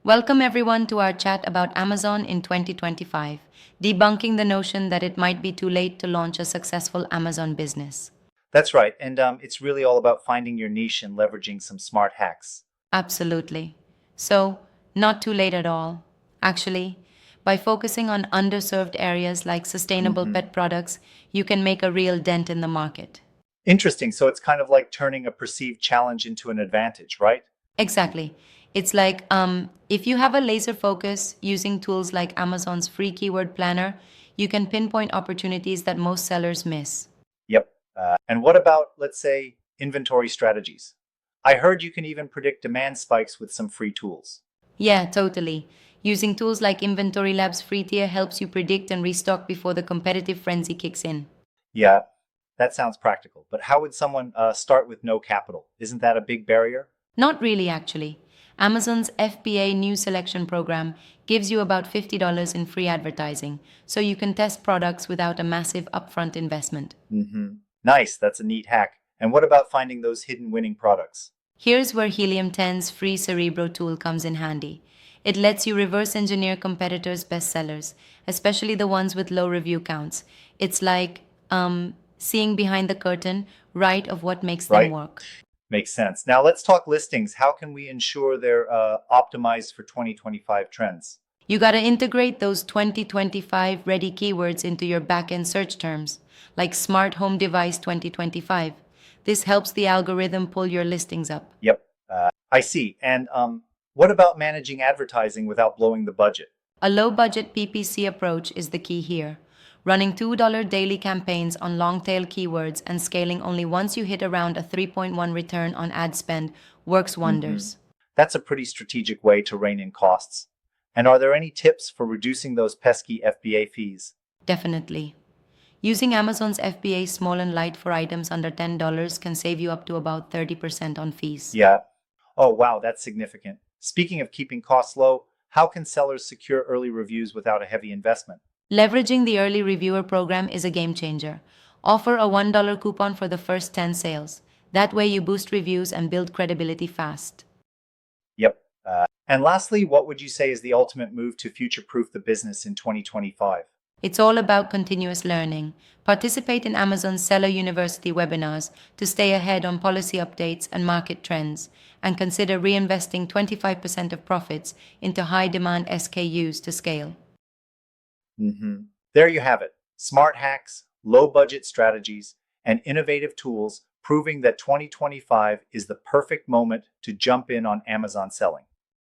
Welcome everyone to our chat about Amazon in 2025, debunking the notion that it might be too late to launch a successful Amazon business. That's right. And it's really all about finding your niche and leveraging some smart hacks. Absolutely. So, not too late at all. Actually, by focusing on underserved areas like sustainable hmm pet products, you can make a real dent in the market. Interesting. So it's kind of like turning a perceived challenge into an advantage, right? Exactly. It's like if you have a laser focus using tools like Amazon's free keyword planner, you can pinpoint opportunities that most sellers miss. Yep. And what about, let's say, inventory strategies? I heard you can even predict demand spikes with some free tools. Yeah, totally. Using tools like Inventory Labs free tier helps you predict and restock before the competitive frenzy kicks in. Yeah, that sounds practical. But how would someone start with no capital? Isn't that a big barrier? Not really, actually. Amazon's FBA new selection program gives you about $50 in free advertising, so you can test products without a massive upfront investment. hmm Nice. That's a neat hack. And what about finding those hidden winning products? Here's where Helium 10's free Cerebro tool comes in handy. It lets you reverse engineer competitors' bestsellers, especially the ones with low review counts. It's like seeing behind the curtain, right, of what makes them Right? work. Makes sense. Now let's talk listings. How can we ensure they're optimized for 2025 trends? You got to integrate those 2025 ready keywords into your backend search terms, like Smart Home Device 2025. This helps the algorithm pull your listings up. Yep, I see. And what about managing advertising without blowing the budget? A low budget PPC approach is the key here. Running $2 daily campaigns on long tail keywords and scaling only once you hit around a 3.1 return on ad spend works hmm wonders. That's a pretty strategic way to rein in costs. And are there any tips for reducing those pesky FBA fees? Definitely. Using Amazon's FBA Small and Light for items under $10 can save you up to about 30% on fees. Yeah. Oh, wow, that's significant. Speaking of keeping costs low, how can sellers secure early reviews without a heavy investment? Leveraging the early reviewer program is a game changer. Offer a $1 coupon for the first 10 sales. That way you boost reviews and build credibility fast. Yep. And lastly, what would you say is the ultimate move to future proof the business in 2025? It's all about continuous learning. Participate in Amazon's Seller University webinars to stay ahead on policy updates and market trends, and consider reinvesting 25% of profits into high demand SKUs to scale. hmm There you have it. Smart hacks, low budget strategies, and innovative tools proving that 2025 is the perfect moment to jump in on Amazon selling.